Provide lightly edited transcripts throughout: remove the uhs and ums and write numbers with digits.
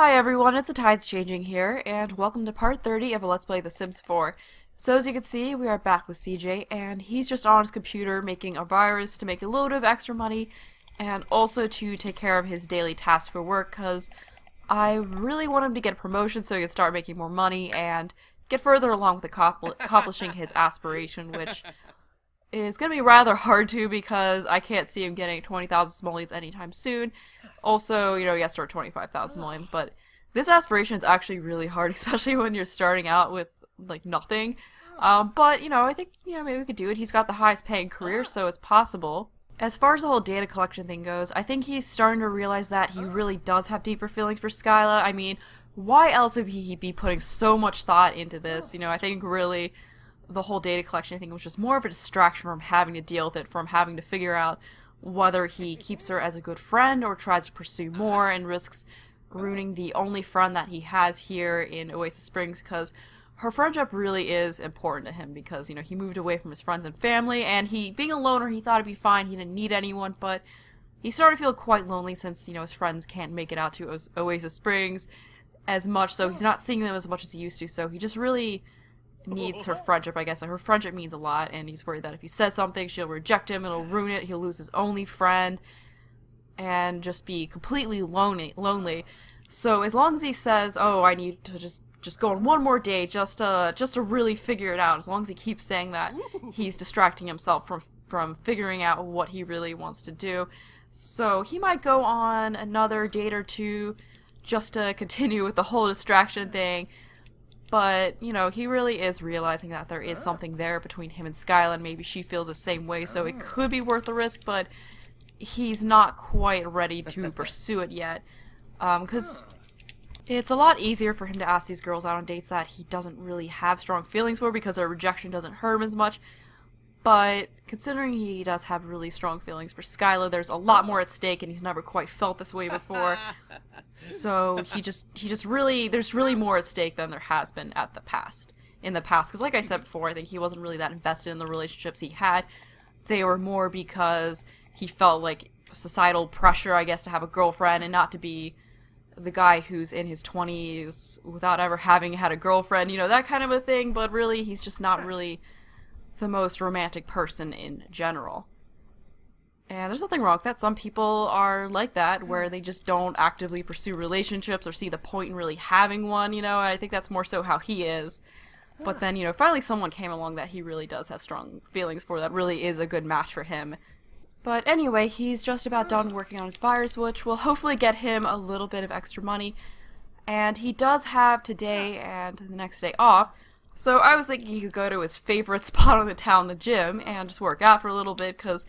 Hi everyone, it's the Tides Changing here, and welcome to part 30 of a Let's Play The Sims 4. So as you can see, we are back with CJ, and he's just on his computer making a virus to make a load of extra money, and also to take care of his daily tasks for work, because I really want him to get a promotion so he can start making more money, and get further along with accomplishing his aspiration, which is going to be rather hard to because I can't see him getting 20,000 simoleons anytime soon. Also, you know, he has to start 25,000 simoleons, but this aspiration is actually really hard, especially when you're starting out with, like, nothing. But, you know, I think, you know, maybe we could do it. He's got the highest paying career, so it's possible. As far as the whole data collection thing goes, I think he's starting to realize that he really does have deeper feelings for Skyla. I mean, why else would he be putting so much thought into this? You know, I think really the whole data collection thing was just more of a distraction from having to deal with it, from having to figure out whether he keeps her as a good friend or tries to pursue more and risks ruining the only friend that he has here in Oasis Springs, because her friendship really is important to him because, you know, he moved away from his friends and family, and being a loner, he thought it'd be fine, he didn't need anyone, but he started to feel quite lonely since, you know, his friends can't make it out to Oasis Springs as much, so he's not seeing them as much as he used to, so he just really needs her friendship, I guess. Like, her friendship means a lot, and he's worried that if he says something, she'll reject him, it'll ruin it, he'll lose his only friend, and just be completely lonely. So as long as he says, oh, I need to just go on one more day, just to really figure it out, as long as he keeps saying that, he's distracting himself from figuring out what he really wants to do. So he might go on another date or two just to continue with the whole distraction thing. But, you know, he really is realizing that there is something there between him and Skyla, and maybe she feels the same way, so it could be worth the risk, but he's not quite ready to pursue it yet. Because it's a lot easier for him to ask these girls out on dates that he doesn't really have strong feelings for, because their rejection doesn't hurt him as much. But considering he does have really strong feelings for Skyla, there's a lot more at stake, and he's never quite felt this way before. So he just really, there's really more at stake than there has been in the past. Because like I said before, I think he wasn't really that invested in the relationships he had. They were more because he felt like societal pressure, I guess, to have a girlfriend and not to be the guy who's in his 20s without ever having had a girlfriend, you know, that kind of a thing. But really, he's just not really the most romantic person in general. And there's nothing wrong with that. Some people are like that, where they just don't actively pursue relationships or see the point in really having one, you know. I think that's more so how he is. But then, you know, finally someone came along that he really does have strong feelings for, that really is a good match for him. But anyway, he's just about done working on his virus, which will hopefully get him a little bit of extra money. And he does have today and the next day off. So I was thinking he could go to his favorite spot in the town, the gym, and just work out for a little bit, because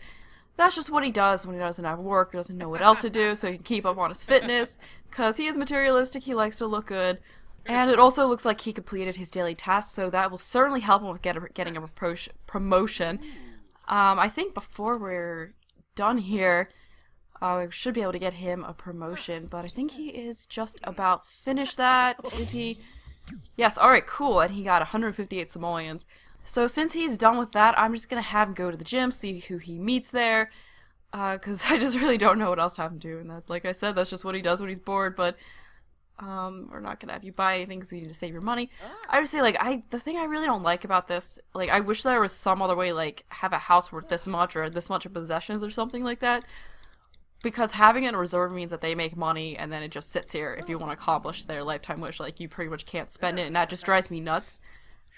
that's just what he does when he doesn't have work, or doesn't know what else to do, so he can keep up on his fitness, because he is materialistic, he likes to look good. And it also looks like he completed his daily tasks, so that will certainly help him with getting a promotion. I think before we're done here, we should be able to get him a promotion, but I think he is just about finished that. Is he? Yes, alright, cool, and he got 158 simoleons. So since he's done with that, I'm just gonna have him go to the gym, see who he meets there, because I just really don't know what else to have him do, and that, like I said, that's just what he does when he's bored. But we're not gonna have you buy anything because we need to save your money. I would say, like, the thing I really don't like about this, like, I wish there was some other way, like, have a house worth this much, or this much of possessions, or something like that. Because having it in reserve means that they make money, and then it just sits here if you want to accomplish their lifetime wish. Like, you pretty much can't spend it, and that just drives me nuts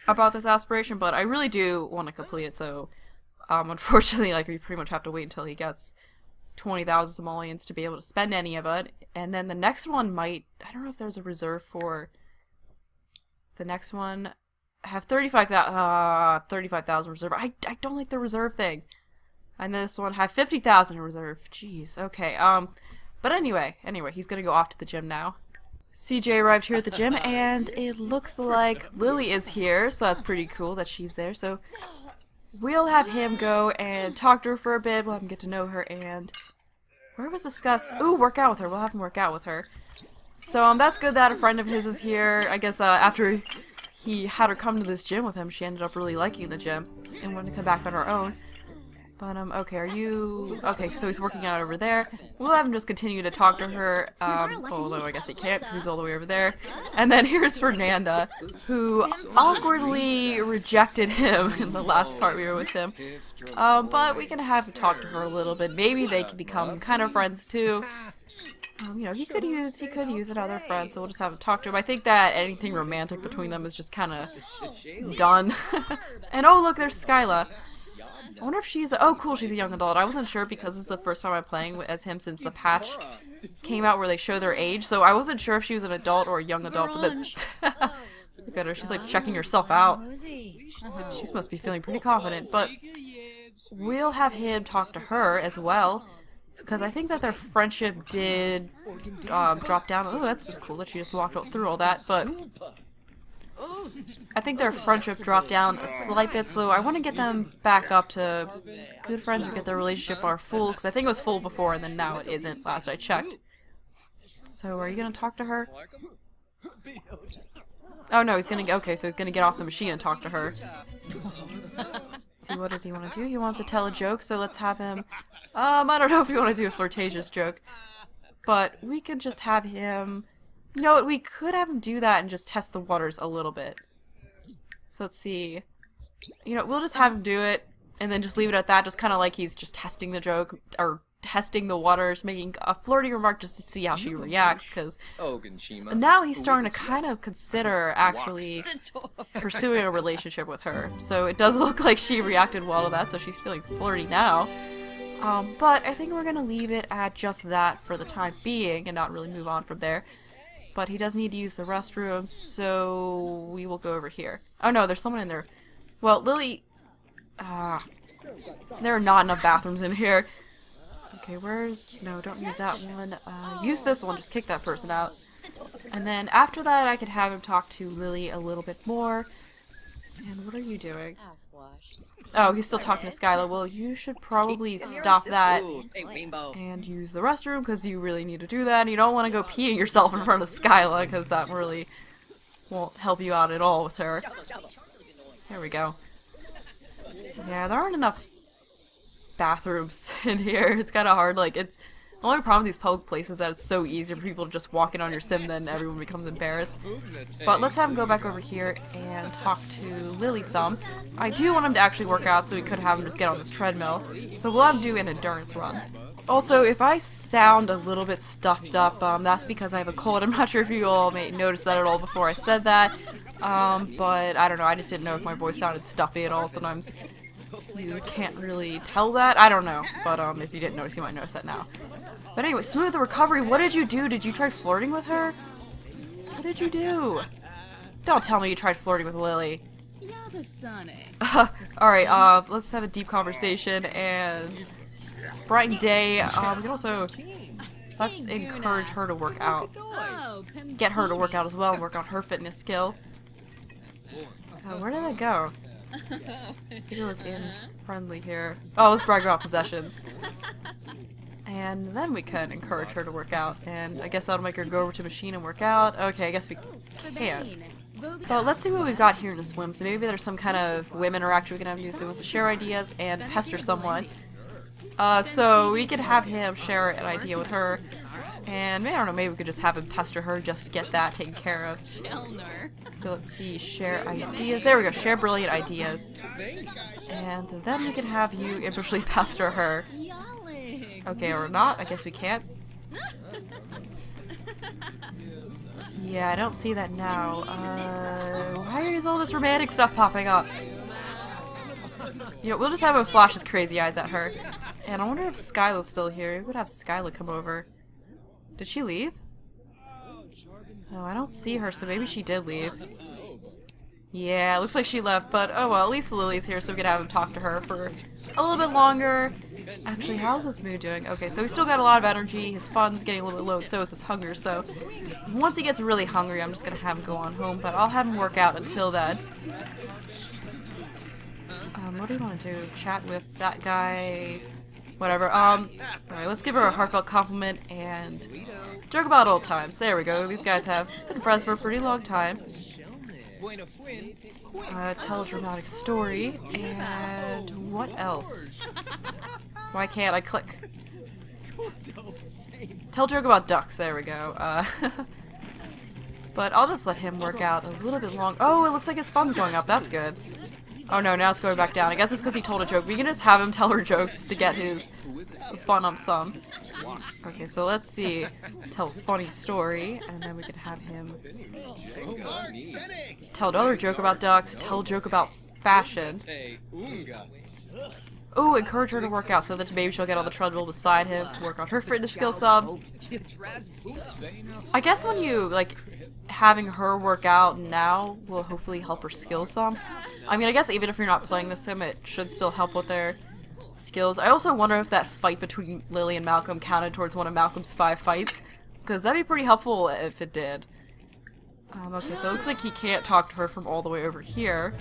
about this aspiration. But I really do want to complete it, so unfortunately, like, we pretty much have to wait until he gets 20,000 simoleons to be able to spend any of it. And then the next one might, I don't know if there's a reserve for the next one. I have 35,000 reserve. I don't like the reserve thing. And this one had 50,000 in reserve. Jeez, okay, but anyway, he's gonna go off to the gym now. CJ arrived here at the gym, and it looks like Lily is here, so that's pretty cool that she's there. So we'll have him go and talk to her for a bit, we'll have him get to know her, and where was discuss? Ooh, work out with her, we'll have him work out with her. So, that's good that a friend of his is here. I guess, after he had her come to this gym with him, she ended up really liking the gym and wanted to come back on her own. But, okay, are you... Okay, so he's working out over there. We'll have him just continue to talk to her, although I guess he can't because he's all the way over there. And then here's Fernanda, who awkwardly rejected him in the last part we were with him. But we can have him talk to her a little bit. Maybe they can become kind of friends, too. You know, he could use another friend, so we'll just have him talk to him. I think that anything romantic between them is just kind of done. And oh, look, there's Skyla. I wonder if she's... Oh, cool, she's a young adult. I wasn't sure because this is the first time I'm playing as him since the patch came out where they show their age, so I wasn't sure if she was an adult or a young adult, but then... Look at her, she's like checking herself out. She must be feeling pretty confident, but we'll have him talk to her as well, because I think that their friendship did drop down. Oh, that's cool that she just walked through all that, but... I think their friendship dropped down a slight bit, so I want to get them back up to good friends or get their relationship are full, because I think it was full before and then now it isn't, last I checked. So are you going to talk to her? Oh no, he's going to... Okay, so he's going to get off the machine and talk to her. Let's see, what does he want to do? He wants to tell a joke, so let's have him... I don't know if you want to do a flirtatious joke, but we could just have him... You know what, we could have him do that and just test the waters a little bit. So let's see. You know, we'll just have him do it, and then just leave it at that, just kind of like he's just testing the joke, or testing the waters, making a flirty remark just to see how she reacts, because now he's starting to kind of consider actually pursuing a relationship with her. So it does look like she reacted well to that, so she's feeling flirty now. But I think we're going to leave it at just that for the time being, and not really move on from there. But he does need to use the restroom, so we will go over here. Oh no, there's someone in there. Well, Lily... there are not enough bathrooms in here. Okay, where's... No, don't use that one. Use this one, just kick that person out. And then after that, I could have him talk to Lily a little bit more. And what are you doing? Oh, he's still talking to Skyla. Well, you should probably stop that and use the restroom, because you really need to do that. And you don't want to go peeing yourself in front of Skyla, because that really won't help you out at all with her. There we go. Yeah, there aren't enough bathrooms in here. It's kind of hard. Like, it's... The only problem with these public places is that it's so easy for people to just walk in on your sim, then everyone becomes embarrassed. But let's have him go back over here and talk to Lily some. I do want him to actually work out, so we could have him just get on this treadmill. So we'll have him do an endurance run. Also, if I sound a little bit stuffed up, that's because I have a cold. I'm not sure if you all may notice that at all before I said that. But I don't know, I just didn't know if my voice sounded stuffy at all. Sometimes you can't really tell that. I don't know, but if you didn't notice, you might notice that now. But anyway, smooth the recovery. What did you do? Did you try flirting with her? What did you do? Don't tell me you tried flirting with Lily. Alright, let's have a deep conversation and brighten day. We can also... Let's encourage her to work out. Get her to work out as well and work on her fitness skill. Where did it go? I think it was in friendly here. Oh, let's brag about possessions. And then we can encourage her to work out. And I guess that'll make her go over to machine and work out. Okay, I guess we can't. But let's see what we've got here in the swim. So maybe there's some kind of whim interaction we can have to do. So he wants to share ideas and pester someone. So we could have him share an idea with her. And I don't know, maybe we could just have him pester her just to get that taken care of. So let's see, share ideas. There we go, share brilliant ideas. And then we can have you impishly pester her. Okay, or not, I guess we can't. Yeah, I don't see that now. Why is all this romantic stuff popping up? You know, we'll just have him flash his crazy eyes at her. And I wonder if Skyla's still here. We would have Skyla come over. Did she leave? Oh, I don't see her, so maybe she did leave. Yeah, it looks like she left, but oh well, at least Lily's here, so we could have him talk to her for a little bit longer. Actually, how's his mood doing? Okay, so he's still got a lot of energy, his fun's getting a little bit low, and so is his hunger, so once he gets really hungry, I'm just gonna have him go on home, but I'll have him work out until then. What do you want to do? Chat with that guy? Whatever. Alright, let's give her a heartfelt compliment and joke about old times. There we go. These guys have been friends for a pretty long time. Tell a dramatic story, and what else? Why can't I click? Tell a joke about ducks, there we go. But I'll just let him work out a little bit long. Oh, it looks like his fun's going up, that's good. Oh no, now it's going back down. I guess it's because he told a joke. We can just have him tell her jokes to get his fun up some. Okay, so let's see. Tell a funny story, and then we can have him tell another joke about ducks, tell a joke about fashion. Ooh, encourage her to work out so that maybe she'll get on the treadmill beside him, work on her fitness skill some. I guess when you, like, having her work out now will hopefully help her skills some. I mean, I guess even if you're not playing the sim, it should still help with their skills. I also wonder if that fight between Lily and Malcolm counted towards one of Malcolm's 5 fights, because that'd be pretty helpful if it did. Okay, so it looks like he can't talk to her from all the way over here.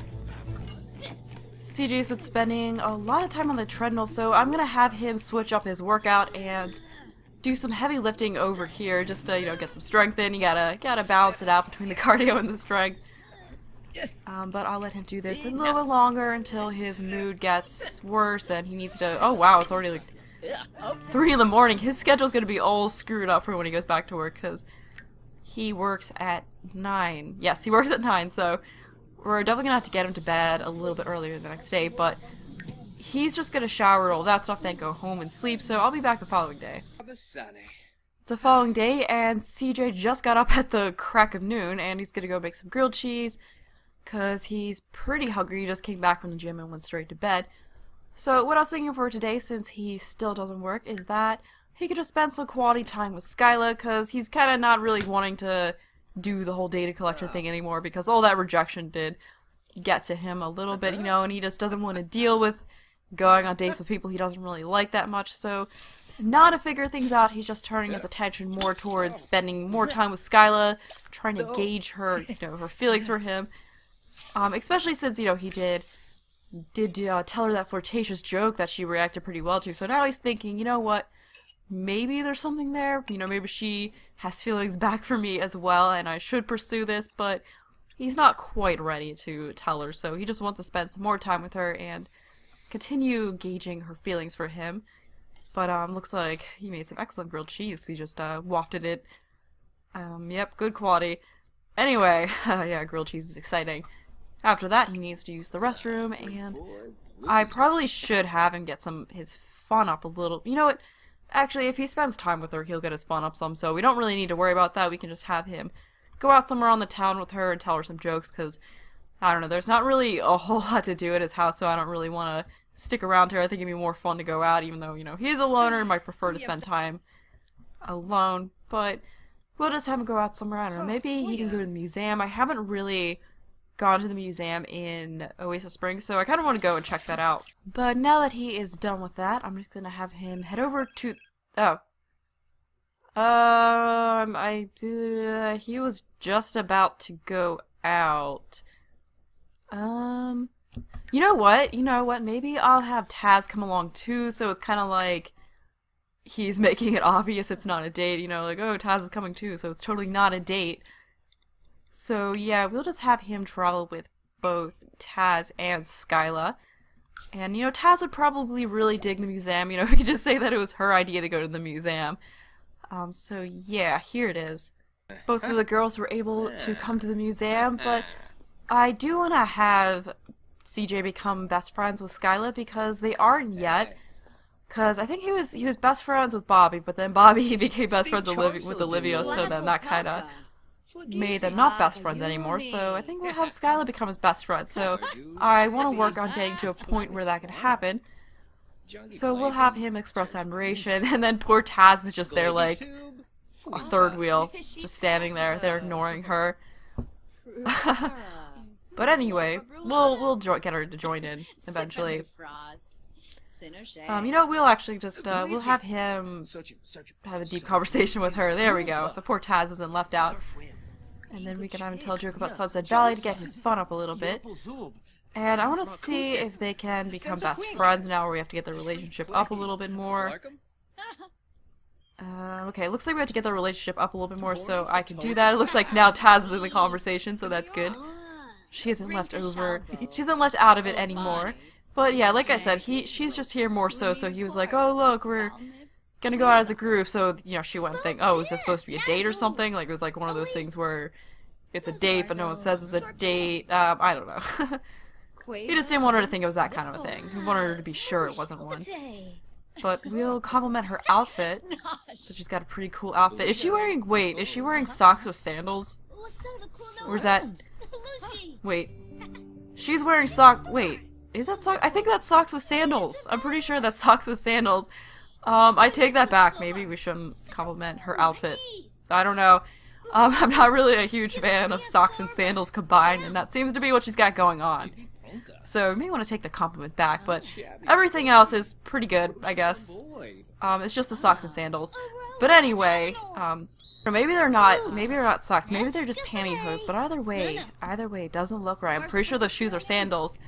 CJ's been spending a lot of time on the treadmill, so I'm gonna have him switch up his workout and do some heavy lifting over here just to, you know, get some strength in. You gotta balance it out between the cardio and the strength. But I'll let him do this a little bit longer until his mood gets worse and he needs to... Oh wow, it's already like 3 in the morning. His schedule's gonna be all screwed up for when he goes back to work because he works at 9. Yes, he works at 9, so we're definitely gonna have to get him to bed a little bit earlier the next day, but he's just gonna shower all that stuff, then go home and sleep, so I'll be back the following day. It's the following day, and CJ just got up at the crack of noon, and he's gonna go make some grilled cheese, because he's pretty hungry. He just came back from the gym and went straight to bed. So what I was thinking for today, since he still doesn't work, is that he could just spend some quality time with Skyla, because he's kind of not really wanting to do the whole data collection thing anymore, because all that rejection did get to him a little bit, you know, and he just doesn't want to deal with going on dates with people he doesn't really like that much. So now to figure things out, he's just turning his attention more towards spending more time with Skyla, trying to gauge her, you know, her feelings for him. Especially since, you know, he did tell her that flirtatious joke that she reacted pretty well to. So now he's thinking, you know what, maybe there's something there. You know, maybe she has feelings back for me as well, and I should pursue this, but he's not quite ready to tell her. So he just wants to spend some more time with her and continue gauging her feelings for him. But looks like he made some excellent grilled cheese. He just wafted it. Yep, good quality. Anyway, yeah, grilled cheese is exciting. After that, he needs to use the restroom, and I probably should have him get his fun up a little. You know what? Actually, if he spends time with her, he'll get his fun up some, so we don't really need to worry about that. We can just have him go out somewhere on the town with her and tell her some jokes, because, I don't know, there's not really a whole lot to do at his house, so I don't really want to stick around here. I think it'd be more fun to go out, even though, you know, he's a loner and might prefer to spend time alone, but we'll just have him go out somewhere. I don't know, maybe he can go to the museum. I haven't really gone to the museum in Oasis Springs, so I kind of want to go and check that out. But now that he is done with that, I'm just going to have him head over to... Oh. He was just about to go out. You know what? Maybe I'll have Taz come along too, so it's kind of like he's making it obvious it's not a date, you know, like, oh, Taz is coming too, so it's totally not a date. So yeah, we'll just have him travel with both Taz and Skyla. And, you know, Taz would probably really dig the museum. You know, we could just say that it was her idea to go to the museum. So yeah, here it is. Both of the girls were able to come to the museum, but I do want to have CJ become best friends with Skyla, because they aren't yet. Because I think he was best friends with Bobby, but then Bobby became best friends with Olivia, so then that kind of made them not best friends anymore. So I think we'll have Skyla become his best friend. So I want to work on getting to a point where that can happen. So we'll have him express admiration, and then poor Taz is just there like a third wheel, just standing there. They're ignoring her. But anyway, we'll get her to join in eventually. You know, we'll actually just we'll have him have a deep conversation with her. There we go. So poor Taz isn't left out. And then we can have him tell a joke about Sunset Valley to get his fun up a little bit. And I want to see if they can become best friends now, where we have to get their relationship up a little bit more. Okay, looks like we have to get their relationship up a little bit more, so I can do that. It looks like now Taz is in the conversation, so that's good. she isn't left over. She isn't left out of it anymore. But yeah, like I said, she's just here more so he was like, oh look, we're gonna go out as a group, so, you know, she went and think, oh, is this supposed to be a date or something? Like, it was like one of those things where it's a date, but no one says it's a date. I don't know. He just didn't want her to think it was that kind of a thing. He wanted her to be sure it wasn't one. But we'll compliment her outfit. So she's got a pretty cool outfit. Is she wearing socks with sandals? Or is that... Wait. She's wearing wait. Is that I think that's socks with sandals. I'm pretty sure that's socks with sandals. I take that back. Maybe we shouldn't compliment her outfit. I don't know. I'm not really a huge fan of socks and sandals combined, and that seems to be what she's got going on. So you may want to take the compliment back, but everything else is pretty good, I guess. It's just the socks and sandals. But anyway, or maybe they're not socks, maybe they're just pantyhose, but either way, it doesn't look right. I'm pretty sure those shoes are sandals.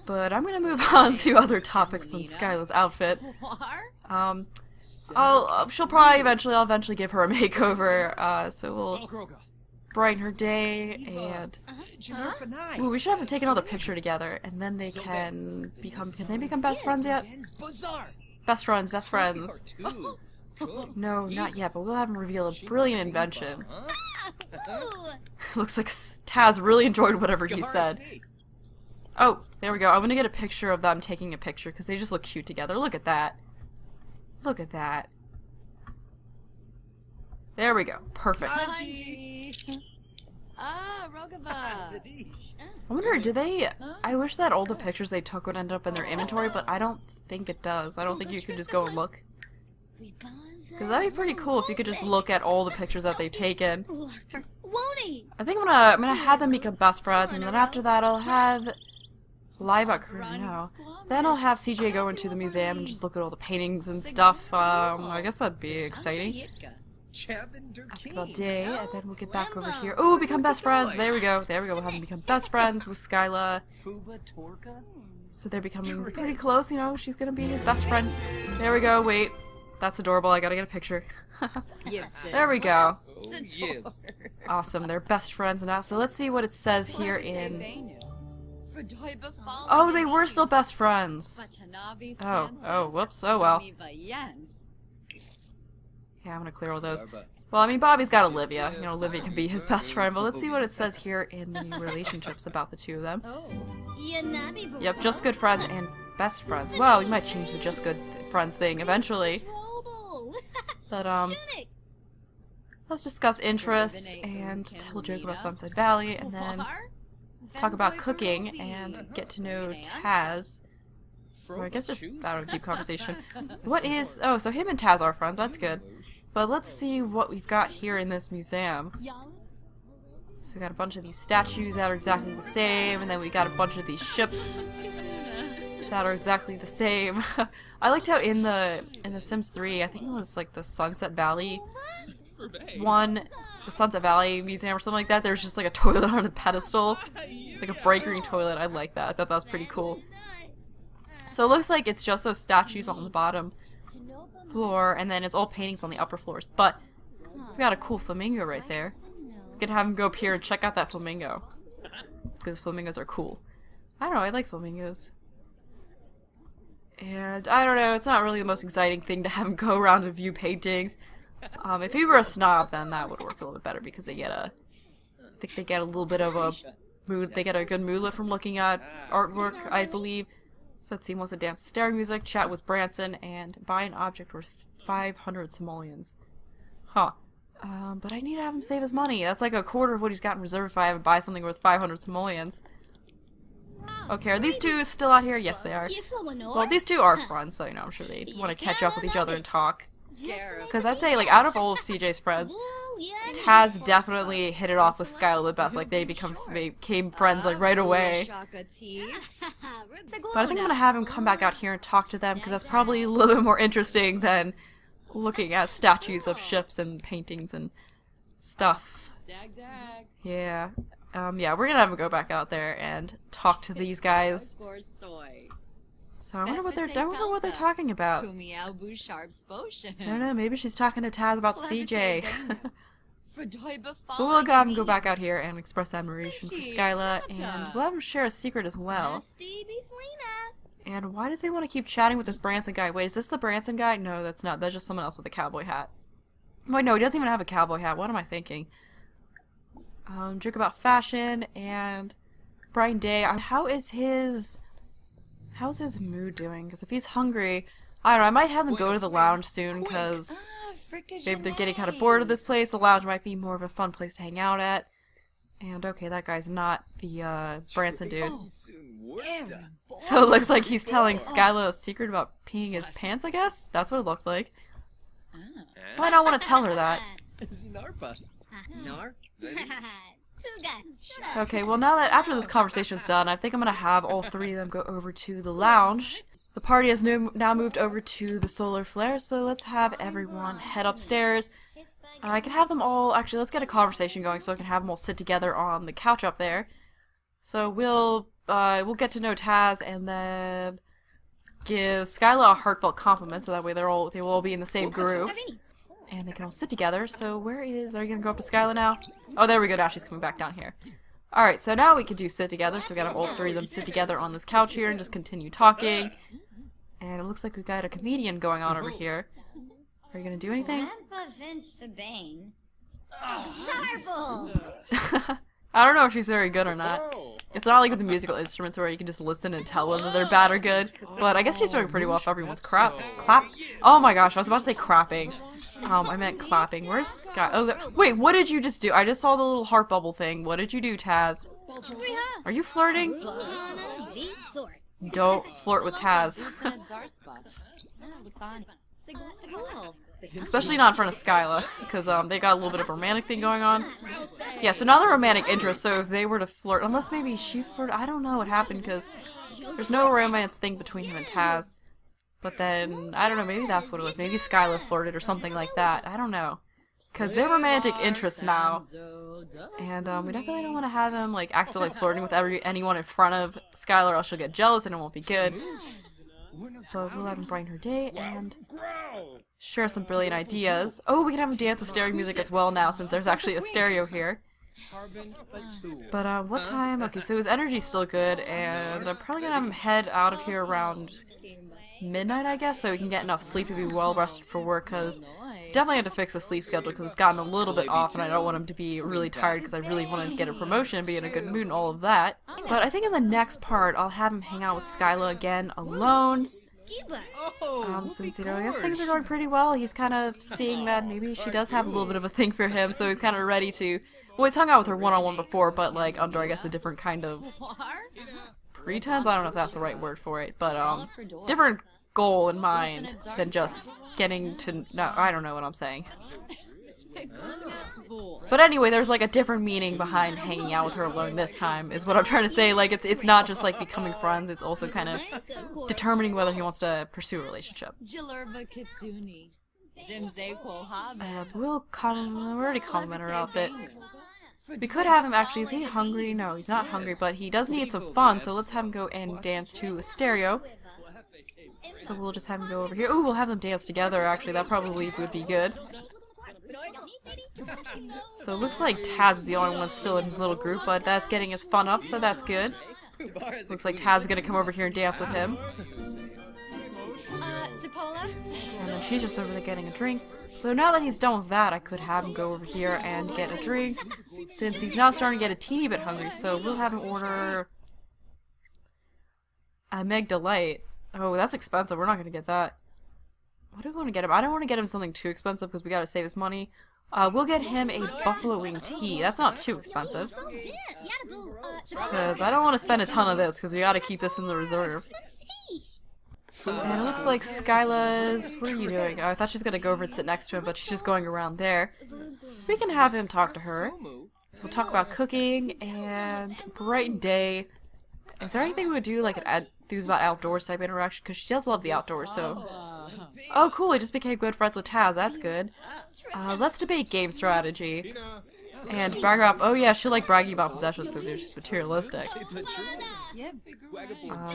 But I'm gonna move on to other topics than Skyla's outfit. I'll eventually give her a makeover, so we'll brighten her day, and ooh, we should have them take another picture together, and then they can they become best friends yet? Best friends. No, not yet, but we'll have them reveal a brilliant invention. Looks like Taz really enjoyed whatever he said. Oh, there we go. I'm gonna get a picture of them taking a picture, because they just look cute together. Look at that. Look at that. There we go. Perfect. I wonder, I wish that all the pictures they took would end up in their inventory, but I don't think it does. I don't think you can just go and look. Because that'd be pretty cool if you could just look at all the pictures that they've taken. I think I'm gonna have them become best friends, and then after that I'll have Then I'll have CJ go into the museum and just look at all the paintings and stuff. I guess that'd be exciting. Ask about day, and then we'll get back over here. Oh, become best friends! There we go. We'll have them become best friends with Skyla. So they're becoming pretty close, you know, she's gonna be his best friend. There we go, wait. That's adorable, I gotta get a picture. There we go. Awesome, they're best friends now. So let's see what it says here in... Oh, they were still best friends. Oh, whoops, oh well. Yeah, I'm gonna clear all those. Well, I mean, Bobby's got Olivia. You know, Olivia can be his best friend, but let's see what it says here in the relationships about the two of them. Yep, just good friends and best friends. Well, you might change the just good friends thing eventually. But, let's discuss interests and tell a joke about Sunset Valley, and then talk about cooking and get to know Taz. Or I guess just out of deep conversation. What is... Oh, so him and Taz are friends, that's good. But let's see what we've got here in this museum. So we got a bunch of these statues that are exactly the same, and then we got a bunch of these ships that are exactly the same. I liked how in the Sims 3, I think it was like the Sunset Valley one, the Sunset Valley Museum or something like that, there's just like a toilet on a pedestal. Like a bright green toilet, I like that. I thought that was pretty cool. So it looks like it's just those statues on the bottom floor, and then it's all paintings on the upper floors. But we've got a cool flamingo right there. We can have him go up here and check out that flamingo. Because flamingos are cool. I don't know, I like flamingos. And I don't know, it's not really the most exciting thing to have him go around and view paintings. If he were a snob, then that would work a little bit better, because they get I think they get a little bit of a mood, they get a good moodlet from looking at artwork, I believe. So let's see, he wants to dance to stereo music, chat with Branson, and buy an object worth 500 simoleons. Huh. But I need to have him save his money. That's like a quarter of what he's got in reserve if I have him buy something worth 500 simoleons. Okay, are these two still out here? Yes, they are. Well, these two are friends, so, you know, I'm sure they want to catch up with each other and talk. Because I'd say, like, out of all of CJ's friends, Taz definitely hit it off with Skyla the best. Like, they became friends, like, right away. But I think I'm gonna have him come back out here and talk to them, because that's probably a little bit more interesting than looking at statues of ships and paintings and stuff. Yeah. Yeah, we're gonna have him go back out there and talk to these guys. So I wonder what they're talking about. I don't know, maybe she's talking to Taz about CJ. But we'll have him go back out here and express admiration for Skyla, and we'll have him share a secret as well. And why does he want to keep chatting with this Branson guy? Wait, is this the Branson guy? No, that's not. That's just someone else with a cowboy hat. Wait, no, he doesn't even have a cowboy hat. What am I thinking? Joke about fashion and Brian Day. How's his mood doing? Because if he's hungry, I don't know, I might have him go to the lounge soon, because maybe they're getting kind of bored of this place. The lounge might be more of a fun place to hang out at. And okay, that guy's not the Branson dude. So it looks like he's telling Skyla a secret about peeing his pants, I guess? That's what it looked like. Why not want to tell her that? Okay, well now that after this conversation's done, I think I'm gonna have all three of them go over to the lounge. The party has now moved over to the solar flare, so let's have everyone head upstairs. I can have them all, actually let's get a conversation going so I can have them all sit together on the couch up there. So we'll get to know Taz and then give Skyla a heartfelt compliment so that way they will all be in the same group. And they can all sit together. So are you gonna go up to Skyla now? Oh, there we go, now she's coming back down here. Alright, so now we can do sit together, so we gotta have all three of them sit together on this couch here and just continue talking. And it looks like we've got a comedian going on over here. Are you gonna do anything? I don't know if she's very good or not. It's not like with the musical instruments where you can just listen and tell whether they're bad or good. But I guess she's doing pretty well if everyone's clap. Oh my gosh, I was about to say crapping. I meant clapping. Where's Sky? Oh, wait, what did you just do? I just saw the little heart bubble thing. What did you do, Taz? Are you flirting? Don't flirt with Taz. Especially not in front of Skyla, because they got a little bit of a romantic thing going on. Yeah, so now they're romantic interest, so if they were to flirt, unless maybe she flirted, I don't know what happened, because there's no romance thing between him and Taz. But then, I don't know, maybe that's what it was. Maybe Skyla flirted or something like that. I don't know. Because they're romantic interests now. And we definitely don't want to have him like accidentally flirting with anyone in front of Skyla, or else she'll get jealous and it won't be good. But we'll have him brighten her day and share some brilliant ideas. Oh, we can have him dance to stereo music as well now, since there's actually a stereo here. But what time? Okay, so his energy's still good, and I'm probably gonna have him head out of here around midnight, I guess, so he can get enough sleep to be well rested for work, because definitely had to fix his sleep schedule because it's gotten a little bit off, and I don't want him to be really tired because I really want to get a promotion and be in a good mood and all of that. But I think in the next part, I'll have him hang out with Skyla again alone. Since, you know, I guess things are going pretty well. He's kind of seeing that maybe she does have a little bit of a thing for him, so he's kind of ready to... Well, he's hung out with her one-on-one before, but, like, under, I guess, a different kind of pretense? I don't know if that's the right word for it, but, different goal in mind than just getting to... No, I don't know what I'm saying. But anyway, there's like a different meaning behind hanging out with her alone this time, is what I'm trying to say. Like, it's not just like becoming friends, it's also kind of determining whether he wants to pursue a relationship. We'll already compliment her outfit. We could have him actually, is he hungry? No, he's not hungry, but he does need some fun, so let's have him go and dance to a stereo. So we'll just have him go over here. Ooh, we'll have them dance together, actually, that probably would be good. So it looks like Taz is the only one still in his little group, but that's getting his fun up, so that's good. Looks like Taz is gonna come over here and dance with him. And then she's just over there getting a drink. So now that he's done with that, I could have him go over here and get a drink, since he's now starting to get a teeny bit hungry, so we'll have him order a Meg Delight. Oh, that's expensive, we're not gonna get that. What do we want to get him? I don't want to get him something too expensive because we gotta save his money. We'll get him a buffalo wing tea. That's not too expensive. Because I don't want to spend a ton of this because we gotta keep this in the reserve. And it looks like Skyla's... What are you doing? Oh, I thought she was gonna go over and sit next to him, but she's just going around there. We can have him talk to her. So we'll talk about cooking and bright day. Is there anything we would do, like an enthuse about outdoors type interaction? Because she does love the outdoors, so... Oh, cool, he just became good friends with Taz, that's good. Let's debate game strategy. And brag about... Oh yeah, she'll like bragging about possessions because they're just materialistic.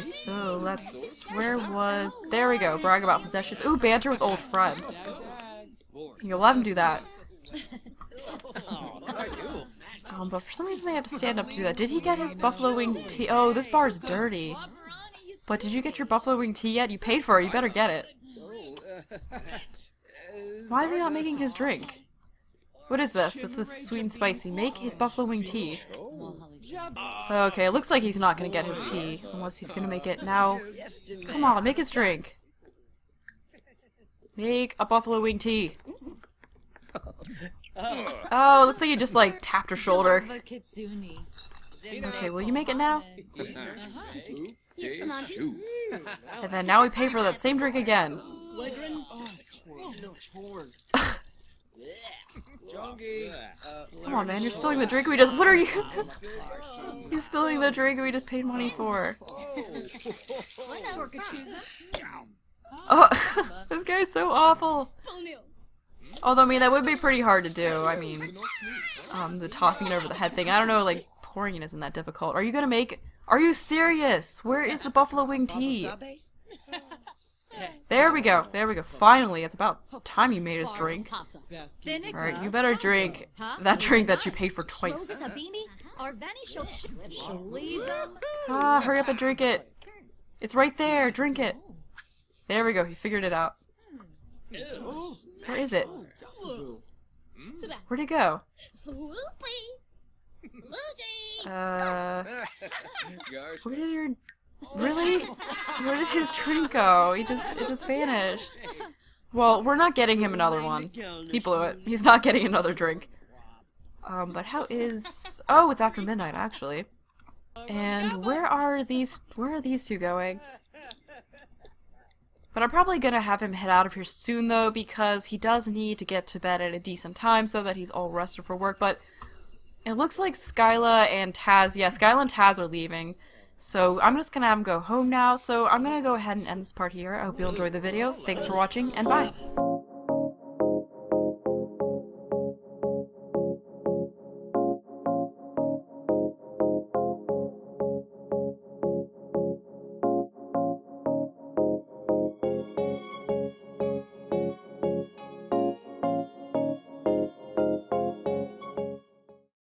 So let's... Where was... There we go, brag about possessions. Ooh, banter with old friend. You'll let him do that. But for some reason they have to stand up to do that. Did he get his buffalo wing tea? Oh, this bar's dirty. But did you get your buffalo wing tea yet? You paid for it. You better get it. Why is he not making his drink? What is this? This is sweet and spicy. Make his buffalo wing tea. Okay, it looks like he's not gonna get his tea. Unless he's gonna make it now. Come on, make his drink. Make a buffalo wing tea. Oh, it looks like you just like tapped her shoulder. Okay, will you make it now? And then now we pay for that same drink again. Come on, man, you're spilling the drink we just— What are you— He's spilling the drink we just paid money for. Oh, this guy's so awful. Although, I mean, that would be pretty hard to do. I mean, the tossing it over the head thing. I don't know, like, pouring it isn't that difficult. Are you gonna make— Are you serious? Where is the buffalo wing tea? There we go. There we go. Finally, it's about time you made us drink. Alright, you better drink that drink that you paid for twice. Ah, hurry up and drink it. It's right there. Drink it. There we go. He figured it out. Where is it? Where'd it go? Where did your— Really? Where did his drink go? It just vanished. Well, we're not getting him another one. He blew it. He's not getting another drink. But how is— Oh, it's after midnight, actually. And where are these two going? But I'm probably gonna have him head out of here soon, though, because he does need to get to bed at a decent time so that he's all rested for work. But it looks like Skyla and Taz— yeah, Skyla and Taz are leaving. So I'm just gonna have him go home now. So I'm gonna go ahead and end this part here. I hope you enjoyed the video. Thanks for watching, and bye!